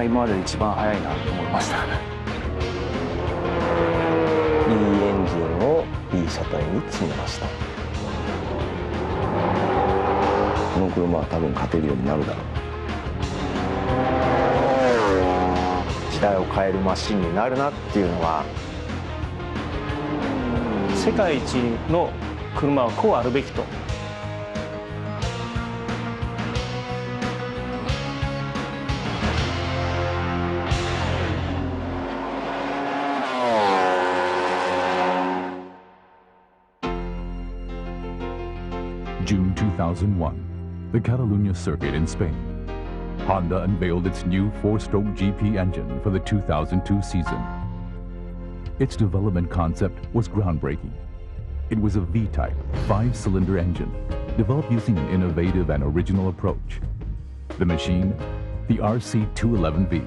が今までで一番速いなと思いました。いいエンジンをいい車体に積みました。この車は多分勝てるようになるだろう。時代を変えるマシンになるなっていうのは、世界一の車はこうあるべきと。June 2001, the Catalunya circuit in Spain. Honda unveiled its new four-stroke GP engine for the 2002 season. Its development concept was groundbreaking. It was a V-type, five-cylinder engine, developed using an innovative and original approach. The machine, the RC211V.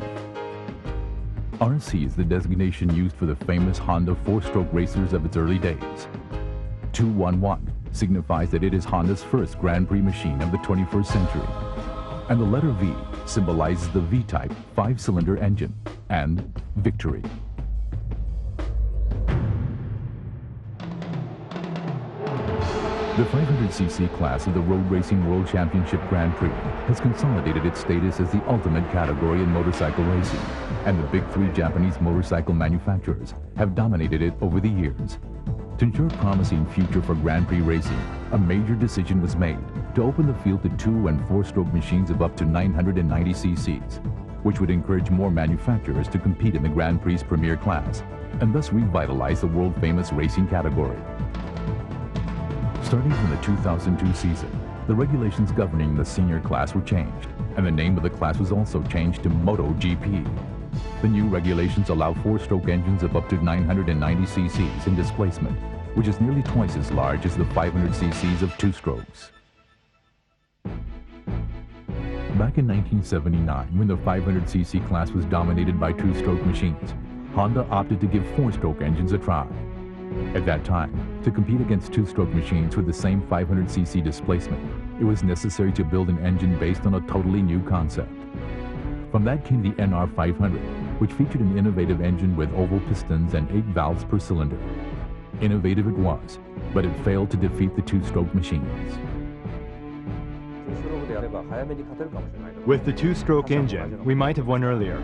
RC is the designation used for the famous Honda four-stroke racers of its early days. 211 signifies that it is Honda's first Grand Prix machine of the 21st century. And the letter V symbolizes the V-type five-cylinder engine and victory. The 500cc class of the Road Racing World Championship Grand Prix has consolidated its status as the ultimate category in motorcycle racing, and the big three Japanese motorcycle manufacturers have dominated it over the years. To ensure a promising future for Grand Prix racing, a major decision was made to open the field to two- and four-stroke machines of up to 990 cc's, which would encourage more manufacturers to compete in the Grand Prix premier class, and thus revitalize the world-famous racing category. Starting from the 2002 season, the regulations governing the senior class were changed, and the name of the class was also changed to MotoGP. The new regulations allow four-stroke engines of up to 990 cc's in displacement, which is nearly twice as large as the 500 cc's of two-strokes. Back in 1979, when the 500cc class was dominated by two-stroke machines, Honda opted to give four-stroke engines a try. At that time, to compete against two-stroke machines with the same 500cc displacement, it was necessary to build an engine based on a totally new concept. From that came the NR500, which featured an innovative engine with oval pistons and 8 valves per cylinder. Innovative it was, but it failed to defeat the two-stroke machines. With the two-stroke engine, we might have won earlier.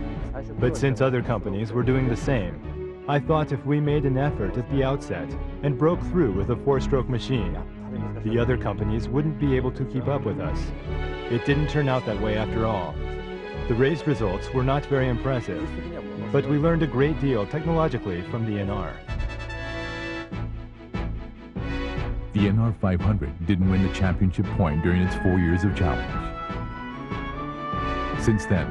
But since other companies were doing the same, I thought if we made an effort at the outset and broke through with a four-stroke machine, the other companies wouldn't be able to keep up with us. It didn't turn out that way after all. The race results were not very impressive, but we learned a great deal technologically from the NR. The NR500 didn't win the championship point during its 4 years of challenge. Since then,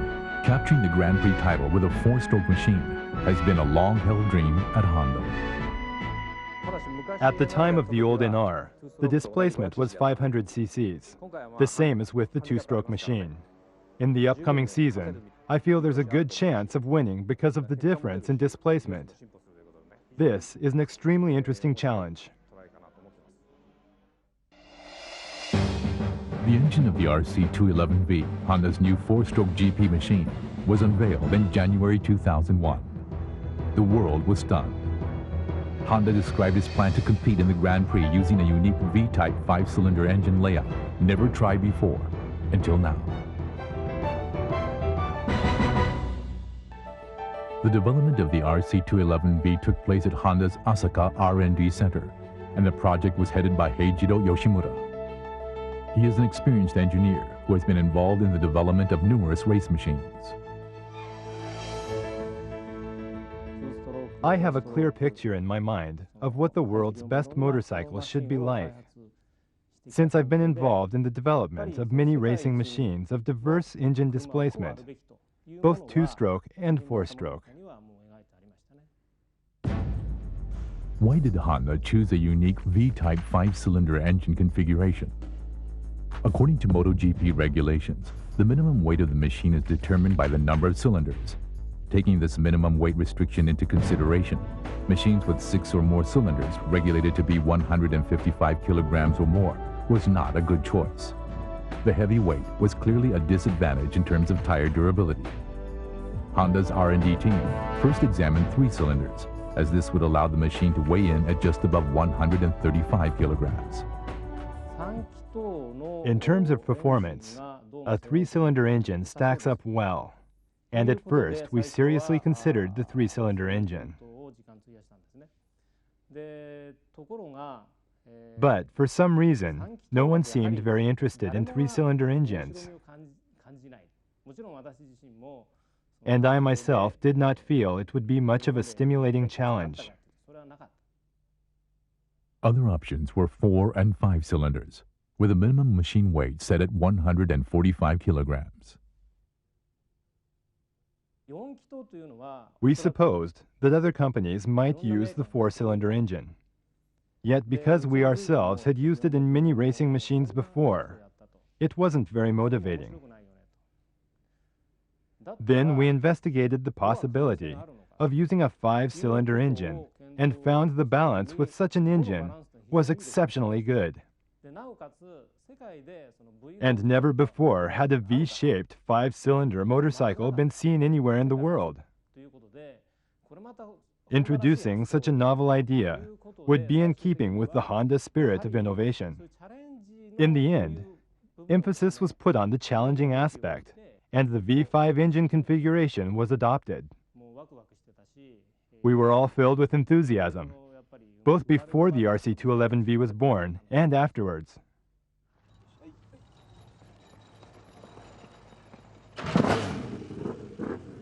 capturing the Grand Prix title with a four-stroke machine has been a long-held dream at Honda. At the time of the old NR, the displacement was 500 cc's, the same as with the two-stroke machine. In the upcoming season, I feel there's a good chance of winning because of the difference in displacement. This is an extremely interesting challenge. The engine of the RC211V, Honda's new four-stroke GP machine, was unveiled in January 2001. The world was stunned. Honda described its plan to compete in the Grand Prix using a unique V-type five-cylinder engine layout never tried before, until now. The development of the RC211V took place at Honda's Asaka R&D Center, and the project was headed by Heijiro Yoshimura. He is an experienced engineer who has been involved in the development of numerous race machines. I have a clear picture in my mind of what the world's best motorcycles should be like. Since I've been involved in the development of many racing machines of diverse engine displacement, both two-stroke and four-stroke. Why did Honda choose a unique V-type five-cylinder engine configuration? According to MotoGP regulations, the minimum weight of the machine is determined by the number of cylinders. Taking this minimum weight restriction into consideration, machines with 6 or more cylinders regulated to be 155 kilograms or more was not a good choice. The heavy weight was clearly a disadvantage in terms of tire durability. Honda's R&D team first examined 3 cylinders, as this would allow the machine to weigh in at just above 135 kilograms. In terms of performance, a 3-cylinder engine stacks up well, and at first we seriously considered the 3-cylinder engine. But for some reason, no one seemed very interested in 3-cylinder engines. And I myself did not feel it would be much of a stimulating challenge. Other options were 4 and 5 cylinders, with a minimum machine weight set at 145 kilograms. We supposed that other companies might use the 4-cylinder engine. Yet because we ourselves had used it in many racing machines before, it wasn't very motivating. Then we investigated the possibility of using a 5-cylinder engine and found the balance with such an engine was exceptionally good. And never before had a V-shaped 5-cylinder motorcycle been seen anywhere in the world. Introducing such a novel idea would be in keeping with the Honda spirit of innovation. In the end, emphasis was put on the challenging aspect, and the V5 engine configuration was adopted. We were all filled with enthusiasm, both before the RC211V was born and afterwards.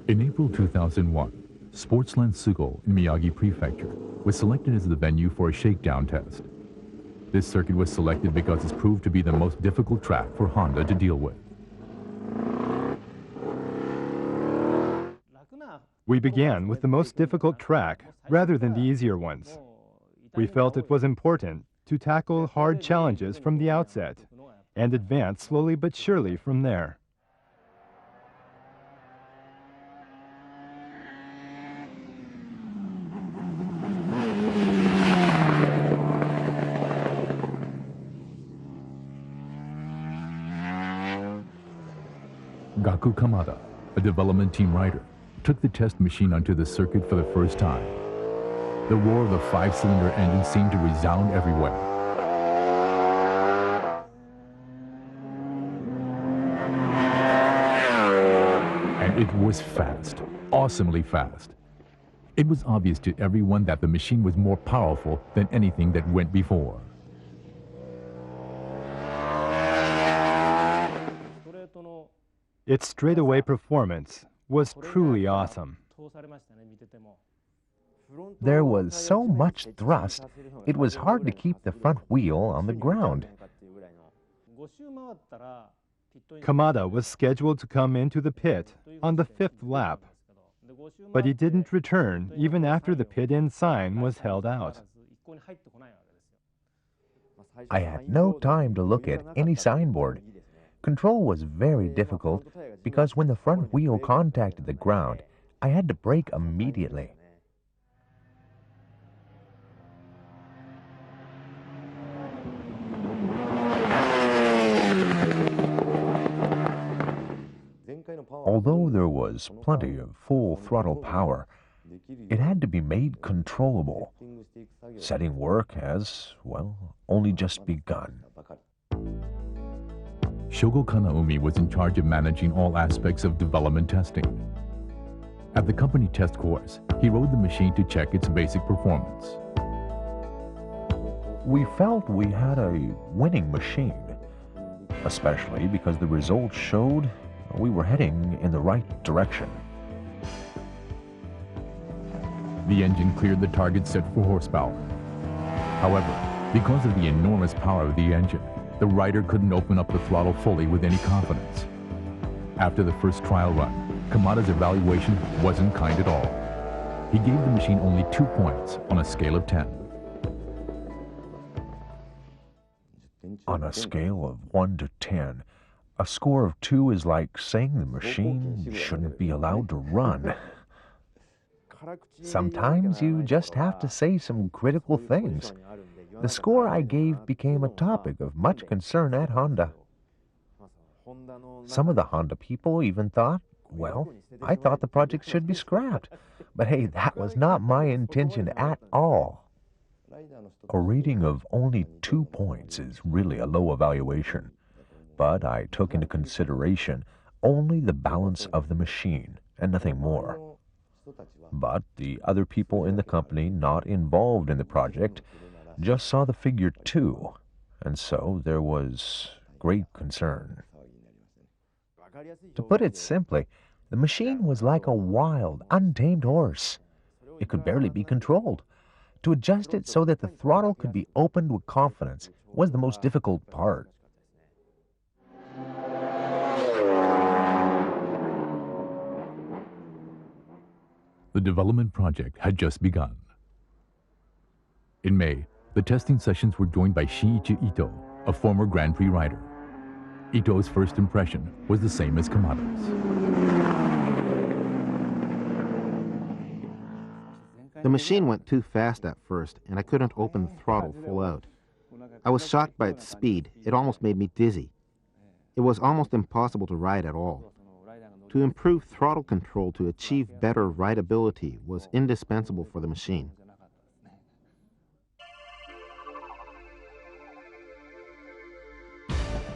In April 2001, Sportsland Sugo in Miyagi Prefecture was selected as the venue for a shakedown test. This circuit was selected because it proved to be the most difficult track for Honda to deal with. We began with the most difficult track rather than the easier ones. We felt it was important to tackle hard challenges from the outset and advance slowly but surely from there. Gaku Kamada, a development team rider, took the test machine onto the circuit for the first time. The roar of the 5-cylinder engine seemed to resound everywhere. And it was fast, awesomely fast. It was obvious to everyone that the machine was more powerful than anything that went before. Its straightaway performance was truly awesome. There was so much thrust, it was hard to keep the front wheel on the ground. Kamada was scheduled to come into the pit on the 5th lap, but he didn't return even after the pit-in sign was held out. I had no time to look at any signboard. Control was very difficult because when the front wheel contacted the ground, I had to brake immediately. Although there was plenty of full throttle power, it had to be made controllable. Setting work has, well, only just begun. Shogo Kanaumi was in charge of managing all aspects of development testing. At the company test course, he rode the machine to check its basic performance. We felt we had a winning machine, especially because the results showed we were heading in the right direction. The engine cleared the target set for horsepower. However, because of the enormous power of the engine, the rider couldn't open up the throttle fully with any confidence. After the first trial run, Kamada's evaluation wasn't kind at all. He gave the machine only 2 points on a scale of 10. On a scale of 1 to 10, a score of 2 is like saying the machine shouldn't be allowed to run. Sometimes you just have to say some critical things. The score I gave became a topic of much concern at Honda. Some of the Honda people even thought well, I thought the project should be scrapped. But hey, that was not my intention at all. A rating of only 2 points is really a low evaluation, but I took into consideration only the balance of the machine and nothing more. But the other people in the company not involved in the project just saw the figure 2, and so there was great concern. To put it simply, the machine was like a wild, untamed horse. It could barely be controlled. To adjust it so that the throttle could be opened with confidence was the most difficult part. The development project had just begun. In May, the testing sessions were joined by Shinichi Ito, a former Grand Prix rider. Ito's first impression was the same as Kamada's. The machine went too fast at first, and I couldn't open the throttle full out. I was shocked by its speed. It almost made me dizzy. It was almost impossible to ride at all. To improve throttle control to achieve better rideability was indispensable for the machine.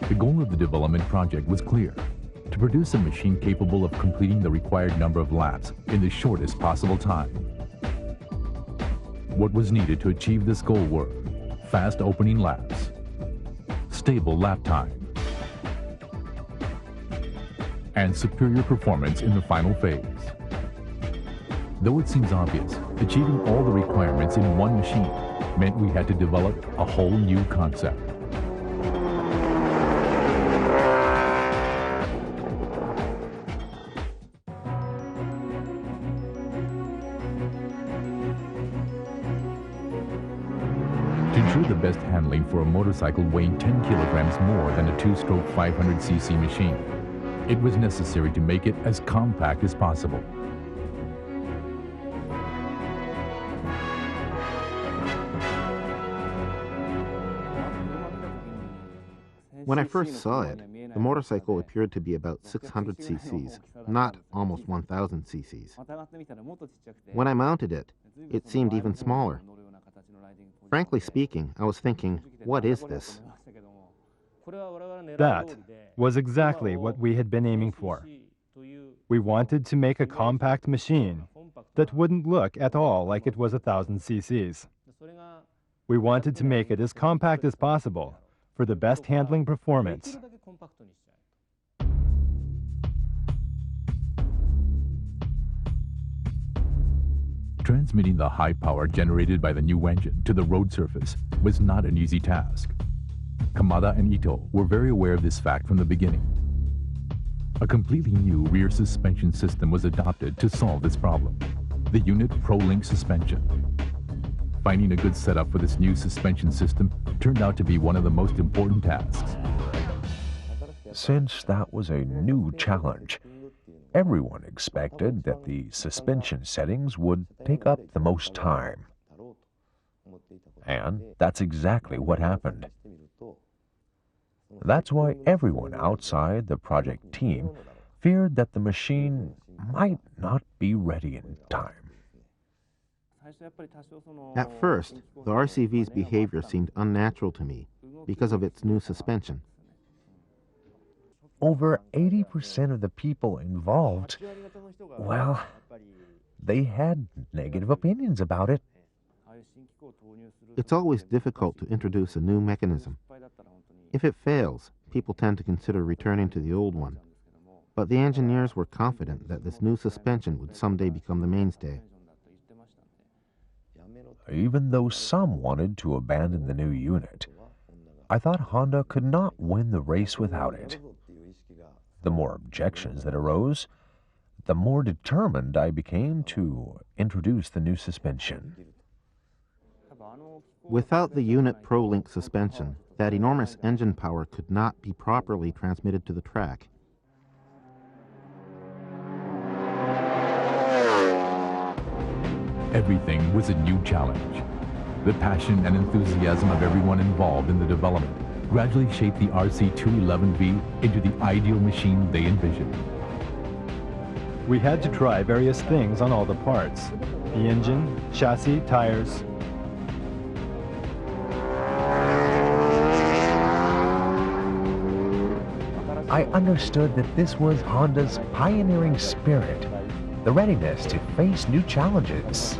The goal of the development project was clear: to produce a machine capable of completing the required number of laps in the shortest possible time. What was needed to achieve this goal were fast opening laps, stable lap time, and superior performance in the final phase. Though it seems obvious, achieving all the requirements in one machine meant we had to develop a whole new concept. To ensure the best handling for a motorcycle weighing 10 kilograms more than a two-stroke 500cc machine, it was necessary to make it as compact as possible. When I first saw it, the motorcycle appeared to be about 600 cc's, not almost 1,000 cc's. When I mounted it, it seemed even smaller. Frankly speaking, I was thinking, what is this? That was exactly what we had been aiming for. We wanted to make a compact machine that wouldn't look at all like it was 1,000 cc's. We wanted to make it as compact as possible for the best handling performance. Transmitting the high power generated by the new engine to the road surface was not an easy task. Kamada and Ito were very aware of this fact from the beginning. A completely new rear suspension system was adopted to solve this problem: the Unit ProLink suspension. Finding a good setup for this new suspension system turned out to be one of the most important tasks. Since that was a new challenge, everyone expected that the suspension settings would take up the most time. And that's exactly what happened. That's why everyone outside the project team feared that the machine might not be ready in time. At first, the RCV's behavior seemed unnatural to me because of its new suspension. Over 80% of the people involved, well, they had negative opinions about it. It's always difficult to introduce a new mechanism. If it fails, people tend to consider returning to the old one. But the engineers were confident that this new suspension would someday become the mainstay. Even though some wanted to abandon the new unit, I thought Honda could not win the race without it. The more objections that arose, the more determined I became to introduce the new suspension. Without the Unit ProLink suspension, that enormous engine power could not be properly transmitted to the track. Everything was a new challenge. The passion and enthusiasm of everyone involved in the development gradually shaped the RC211V into the ideal machine they envisioned. We had to try various things on all the parts: the engine, chassis, tires. I understood that this was Honda's pioneering spirit, the readiness to face new challenges.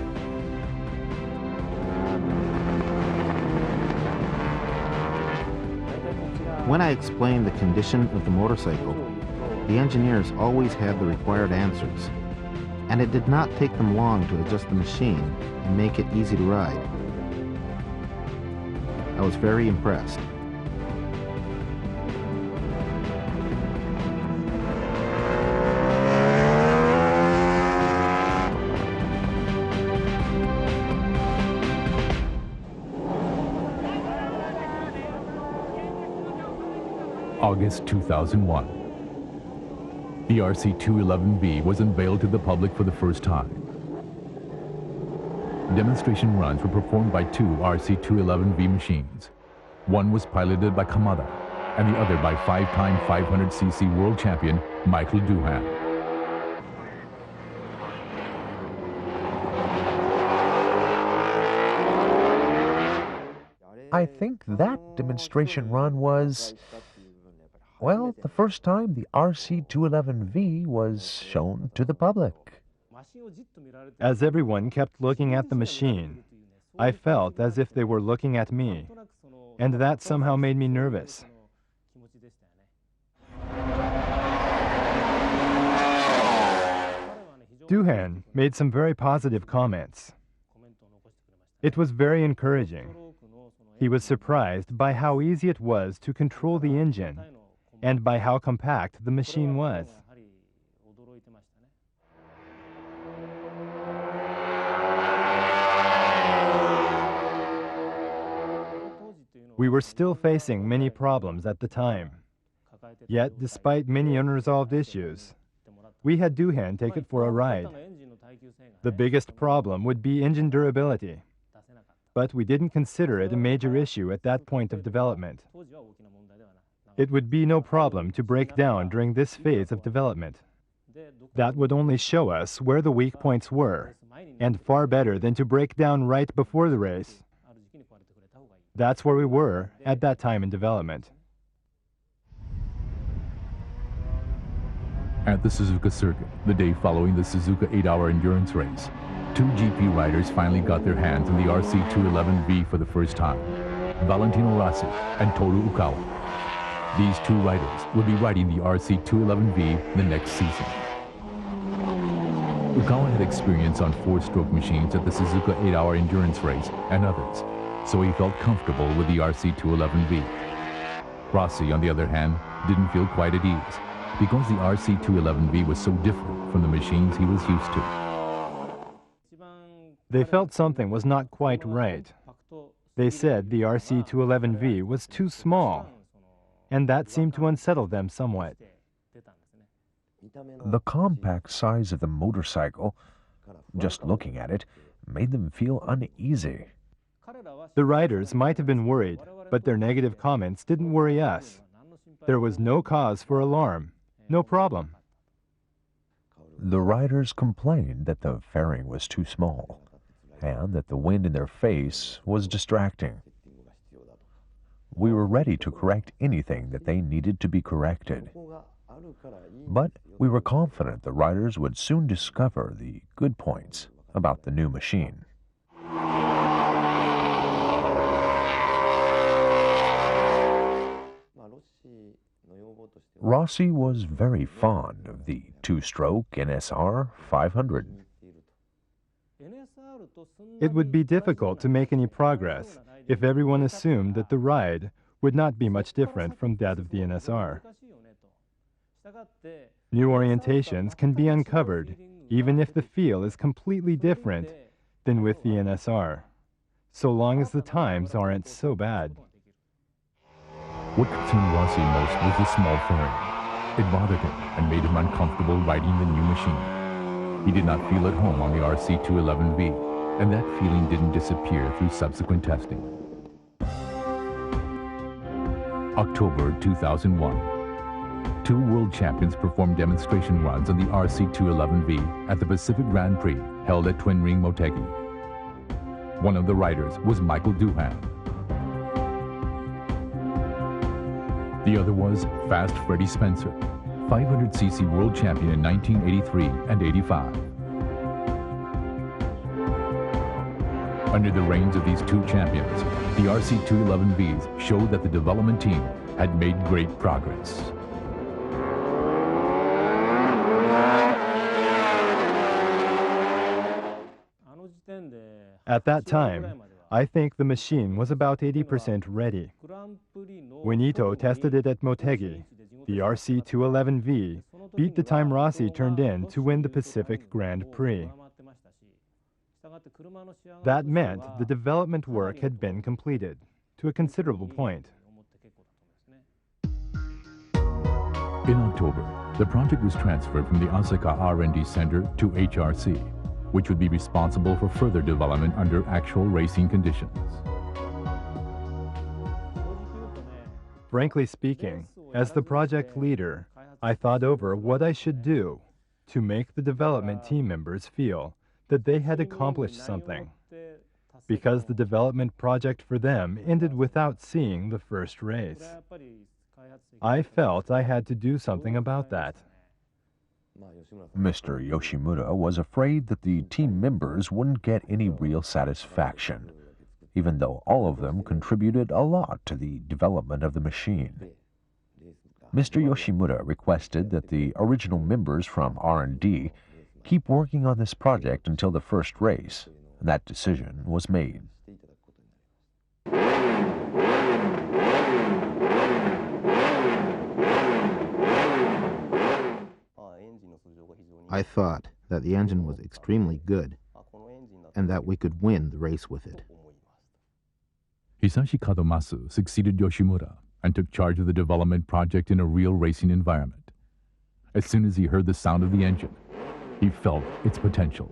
When I explained the condition of the motorcycle, the engineers always had the required answers, and it did not take them long to adjust the machine and make it easy to ride. I was very impressed. August 2001. The RC211V was unveiled to the public for the first time. Demonstration runs were performed by two RC211V machines. One was piloted by Kamada, and the other by five-time 500cc world champion Michael Doohan. I think that demonstration run was, well, the first time the RC211V was shown to the public. As everyone kept looking at the machine, I felt as if they were looking at me, and that somehow made me nervous. Doohan made some very positive comments. It was very encouraging. He was surprised by how easy it was to control the engine and by how compact the machine was. We were still facing many problems at the time. Yet, despite many unresolved issues, we had Doohan take it for a ride. The biggest problem would be engine durability, but we didn't consider it a major issue at that point of development. It would be no problem to break down during this phase of development. That would only show us where the weak points were, and far better than to break down right before the race. That's where we were at that time in development. At the Suzuka circuit, the day following the Suzuka 8-hour endurance race, two GP riders finally got their hands on the RC211V for the first time: Valentino Rossi and Toru Ukawa. These two riders will be riding the RC211V the next season. Ukawa had experience on four-stroke machines at the Suzuka 8-hour endurance race and others, so he felt comfortable with the RC211V. Rossi, on the other hand, didn't feel quite at ease, because the RC211V was so different from the machines he was used to. They felt something was not quite right. They said the RC211V was too small, and that seemed to unsettle them somewhat. The compact size of the motorcycle, just looking at it, made them feel uneasy. The riders might have been worried, but their negative comments didn't worry us. There was no cause for alarm. No problem. The riders complained that the fairing was too small, and that the wind in their face was distracting. We were ready to correct anything that they needed to be corrected. But we were confident the riders would soon discover the good points about the new machine. Rossi was very fond of the two-stroke NSR 500. It would be difficult to make any progress if everyone assumed that the ride would not be much different from that of the NSR. New orientations can be uncovered even if the feel is completely different than with the NSR, so long as the times aren't so bad. What concerned Rossi most was the small fairing. It bothered him and made him uncomfortable riding the new machine. He did not feel at home on the RC211V, and that feeling didn't disappear through subsequent testing. October 2001. two world champions performed demonstration runs on the RC211V at the Pacific Grand Prix held at Twin Ring Motegi. One of the riders was Michael Doohan. The other was Fast Freddie Spencer, 500cc world champion in 1983 and 85. Under the reins of these two champions, the RC211Vs showed that the development team had made great progress. At that time, I think the machine was about 80% ready. When Ito tested it at Motegi, the RC211V beat the time Rossi turned in to win the Pacific Grand Prix. That meant the development work had been completed to a considerable point. In October, the project was transferred from the Asuka R&D Center to HRC, which would be responsible for further development under actual racing conditions. Frankly speaking, as the project leader, I thought over what I should do to make the development team members feel that they had accomplished something, because the development project for them ended without seeing the first race. I felt I had to do something about that. Mr. Yoshimura was afraid that the team members wouldn't get any real satisfaction, even though all of them contributed a lot to the development of the machine. Mr. Yoshimura requested that the original members from R&D keep working on this project until the first race, and that decision was made. I thought that the engine was extremely good and that we could win the race with it. Hisashi Kadomasu succeeded Yoshimura and took charge of the development project in a real racing environment. As soon as he heard the sound of the engine, he felt its potential.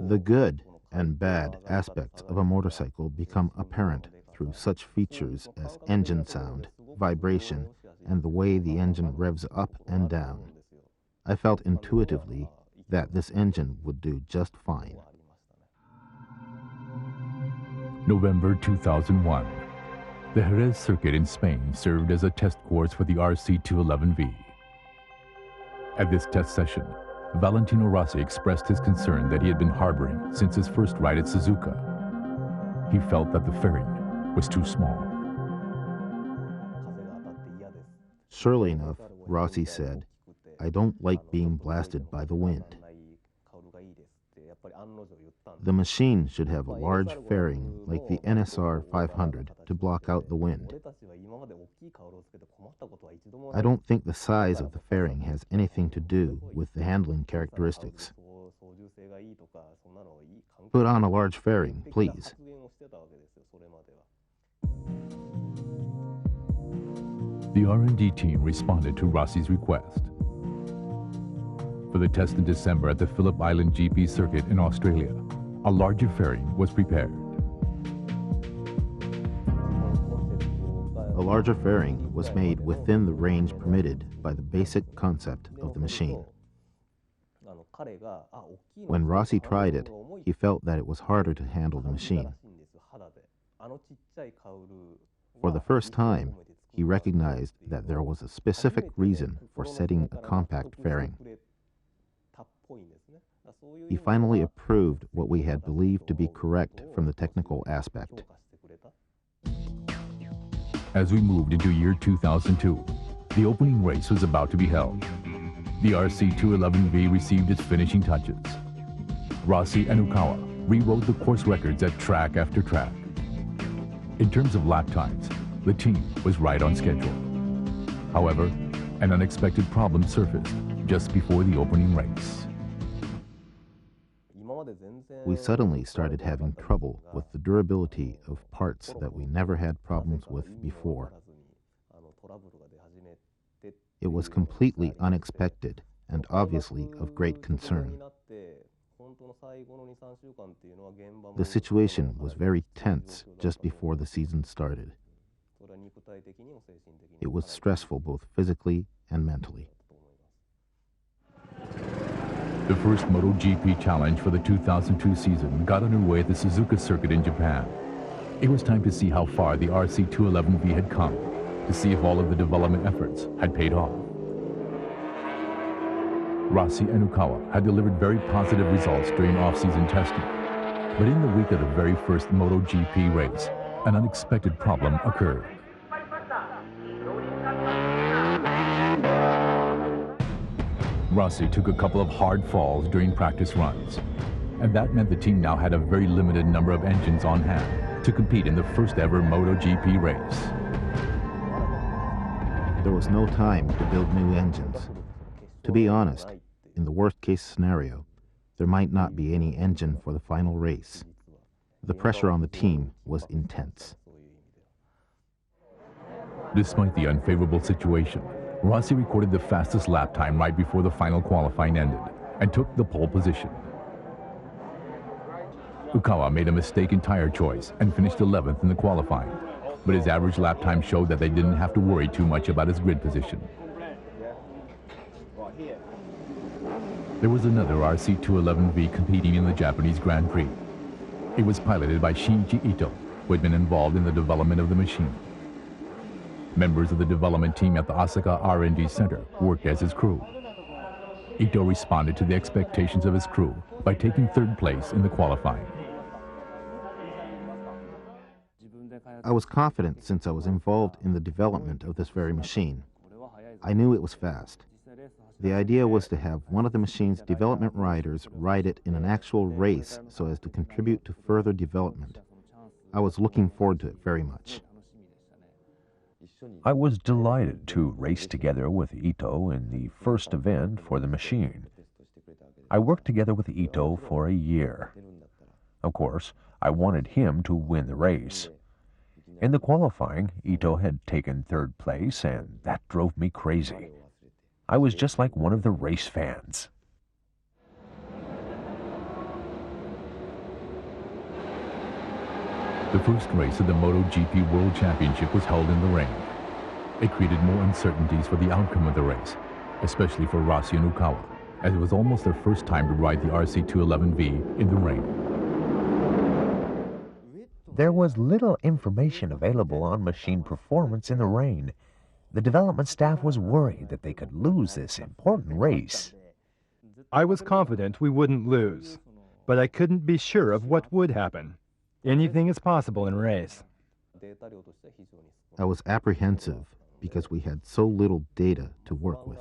The good and bad aspects of a motorcycle become apparent through such features as engine sound, vibration, and the way the engine revs up and down. I felt intuitively that this engine would do just fine. November 2001. The Jerez circuit in Spain served as a test course for the RC211V. At this test session, Valentino Rossi expressed his concern that he had been harboring since his first ride at Suzuka. He felt that the fairing was too small. Surely enough, Rossi said, "I don't like being blasted by the wind." The machine should have a large fairing like the NSR 500 to block out the wind. I don't think the size of the fairing has anything to do with the handling characteristics. Put on a large fairing, please. The R&D team responded to Rossi's request. For the test in December at the Phillip Island GP circuit in Australia, a larger fairing was prepared. A larger fairing was made within the range permitted by the basic concept of the machine. When Rossi tried it, he felt that it was harder to handle the machine. For the first time, he recognized that there was a specific reason for setting a compact fairing. He finally approved what we had believed to be correct from the technical aspect. As we moved into year 2002, the opening race was about to be held. The RC211V received its finishing touches. Rossi and Ukawa rewrote the course records at track after track. In terms of lap times, the team was right on schedule. However, an unexpected problem surfaced just before the opening race. We suddenly started having trouble with the durability of parts that we never had problems with before. It was completely unexpected and obviously of great concern. The situation was very tense just before the season started. It was stressful both physically and mentally. The first MotoGP challenge for the 2002 season got underway at the Suzuka circuit in Japan. It was time to see how far the RC211V had come, to see if all of the development efforts had paid off. Rossi and Ukawa had delivered very positive results during off-season testing. But in the week of the very first MotoGP race, an unexpected problem occurred. Rossi took a couple of hard falls during practice runs, and that meant the team now had a very limited number of engines on hand to compete in the first ever MotoGP race. There was no time to build new engines. To be honest, in the worst-case scenario, there might not be any engine for the final race. The pressure on the team was intense. Despite the unfavorable situation, Rossi recorded the fastest lap time right before the final qualifying ended and took the pole position. Ukawa made a mistaken tire choice and finished 11th in the qualifying, but his average lap time showed that they didn't have to worry too much about his grid position. There was another RC211V competing in the Japanese Grand Prix. It was piloted by Shinichi Ito, who had been involved in the development of the machine. Members of the development team at the Osaka R&D Center worked as his crew. Ito responded to the expectations of his crew by taking third place in the qualifying. I was confident since I was involved in the development of this very machine. I knew it was fast. The idea was to have one of the machine's development riders ride it in an actual race so as to contribute to further development. I was looking forward to it very much. I was delighted to race together with Ito in the first event for the machine. I worked together with Ito for a year. Of course, I wanted him to win the race. In the qualifying, Ito had taken third place, and that drove me crazy. I was just like one of the race fans. The first race of the MotoGP World Championship was held in the rain. It created more uncertainties for the outcome of the race, especially for Rossi and Ukawa, as it was almost their first time to ride the RC211V in the rain. There was little information available on machine performance in the rain. The development staff was worried that they could lose this important race. I was confident we wouldn't lose, but I couldn't be sure of what would happen. Anything is possible in a race. I was apprehensive because we had so little data to work with.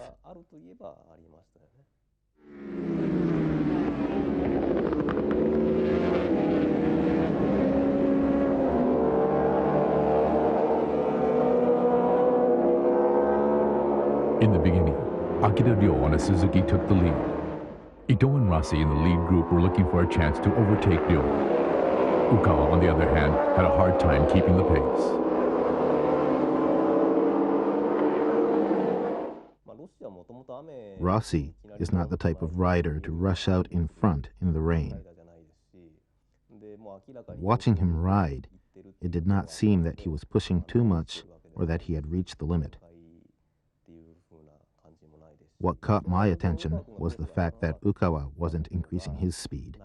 In the beginning, Akira Ryo on a Suzuki took the lead. Ito and Rossi in the lead group were looking for a chance to overtake Ryo. Ukawa, on the other hand, had a hard time keeping the pace. Rossi is not the type of rider to rush out in front in the rain. Watching him ride, it did not seem that he was pushing too much or that he had reached the limit. What caught my attention was the fact that Ukawa wasn't increasing his speed.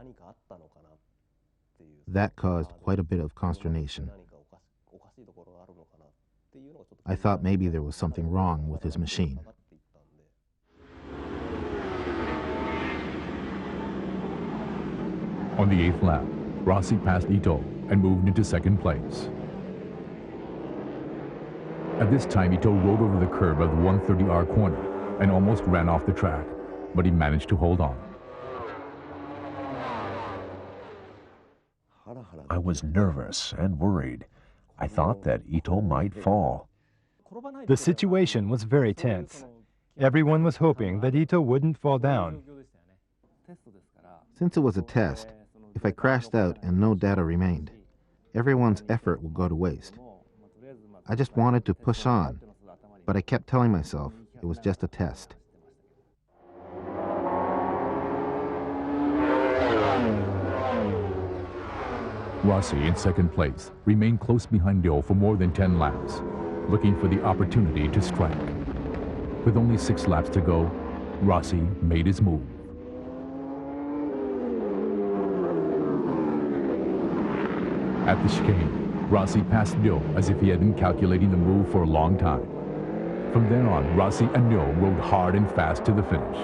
That caused quite a bit of consternation. I thought maybe there was something wrong with his machine. On the 8th lap, Rossi passed Ito and moved into second place. At this time, Ito rode over the curb of the 130R corner and almost ran off the track, but he managed to hold on. I was nervous and worried. I thought that Ito might fall. The situation was very tense. Everyone was hoping that Ito wouldn't fall down. Since it was a test, if I crashed out and no data remained, everyone's effort will go to waste. I just wanted to push on, but I kept telling myself it was just a test. Rossi, in second place, remained close behind Liu for more than 10 laps, looking for the opportunity to strike. With only 6 laps to go, Rossi made his move. At the chicane, Rossi passed Liu as if he had been calculating the move for a long time. From then on, Rossi and Liu rode hard and fast to the finish.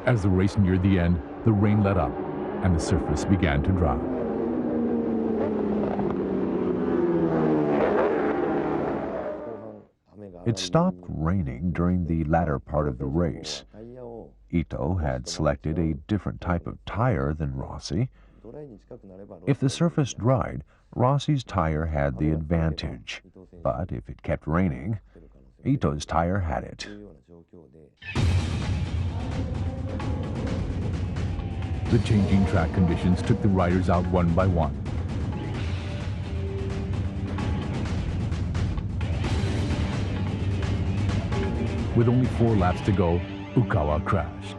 As the race neared the end, the rain let up and the surface began to dry. It stopped raining during the latter part of the race. Ito had selected a different type of tire than Rossi. If the surface dried, Rossi's tire had the advantage, but if it kept raining, Ito's tire had it. The changing track conditions took the riders out one by one. With only 4 laps to go, Ukawa crashed.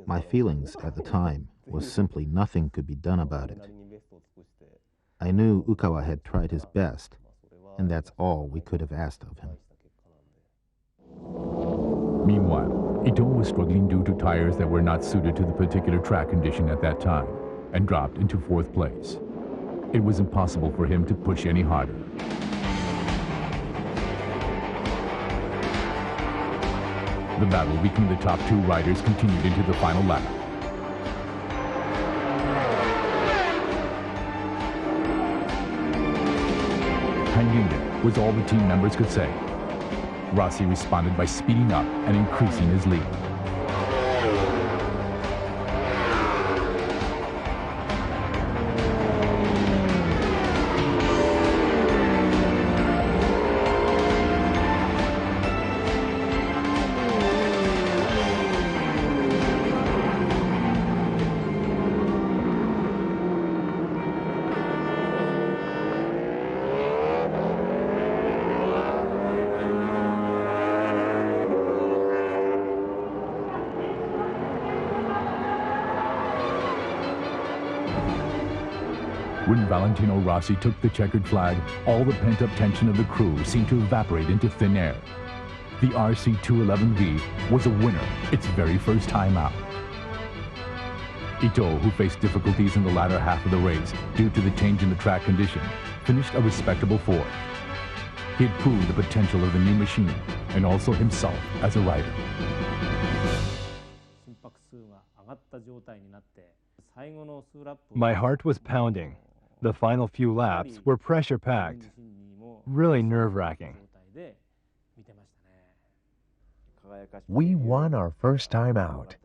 My feelings at the time was simply nothing could be done about it. I knew Ukawa had tried his best, and that's all we could have asked of him. Meanwhile, Ito was struggling due to tires that were not suited to the particular track condition at that time and dropped into 4th place. It was impossible for him to push any harder. The battle between the top 2 riders continued into the final lap. Hang in there was all the team members could say. Rossi responded by speeding up and increasing his lead. When Valentino Rossi took the checkered flag, all the pent-up tension of the crew seemed to evaporate into thin air. The RC211V was a winner its very first time out. Ito, who faced difficulties in the latter half of the race due to the change in the track condition, finished a respectable 4th. He had proved the potential of the new machine and also himself as a rider. My heart was pounding. The final few laps were pressure-packed, really nerve-wracking. We won our first time out.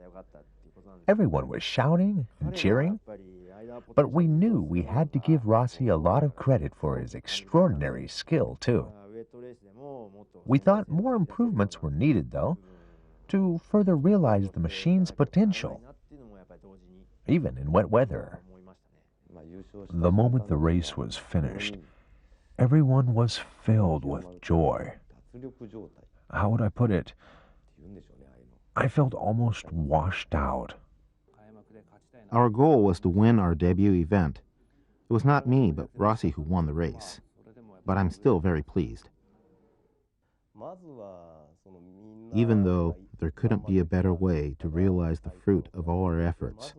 Everyone was shouting and cheering, but we knew we had to give Rossi a lot of credit for his extraordinary skill, too. We thought more improvements were needed, though, to further realize the machine's potential, even in wet weather. The moment the race was finished, everyone was filled with joy. How would I put it? I felt almost washed out. Our goal was to win our debut event. It was not me, but Rossi who won the race. But I'm still very pleased. Even though there couldn't be a better way to realize the fruit of all our efforts,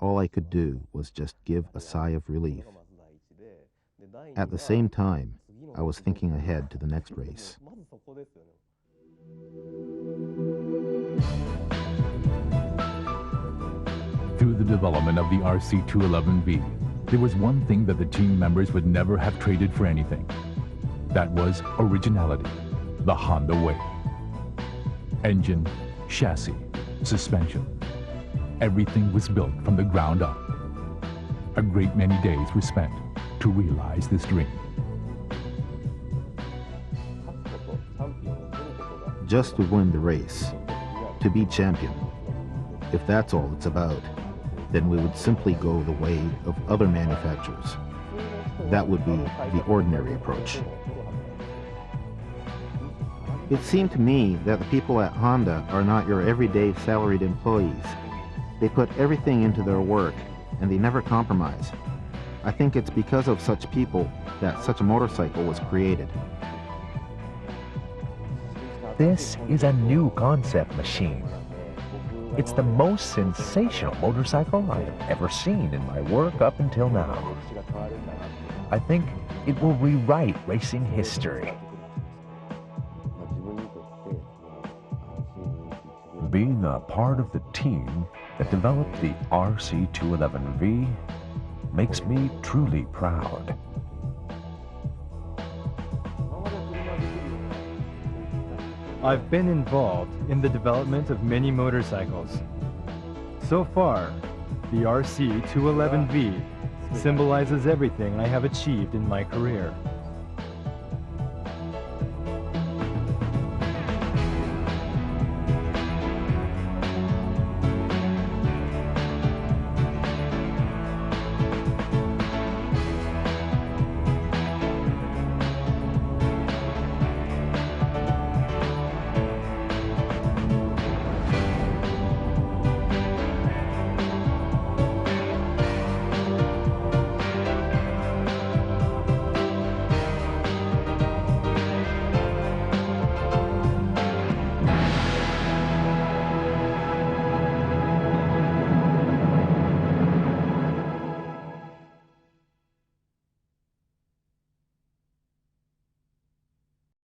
all I could do was just give a sigh of relief. At the same time, I was thinking ahead to the next race. Through the development of the RC211V, there was one thing that the team members would never have traded for anything. That was originality, the Honda way. Engine, chassis, suspension, everything was built from the ground up. A great many days were spent to realize this dream. Just to win the race, to be champion. If that's all it's about, then we would simply go the way of other manufacturers. That would be the ordinary approach. It seemed to me that the people at Honda are not your everyday salaried employees. They put everything into their work, and they never compromise. I think it's because of such people that such a motorcycle was created. This is a new concept machine. It's the most sensational motorcycle I have ever seen in my work up until now. I think it will rewrite racing history. Being a part of the team that developed the RC211V makes me truly proud. I've been involved in the development of many motorcycles. So far, the RC211V symbolizes everything I have achieved in my career.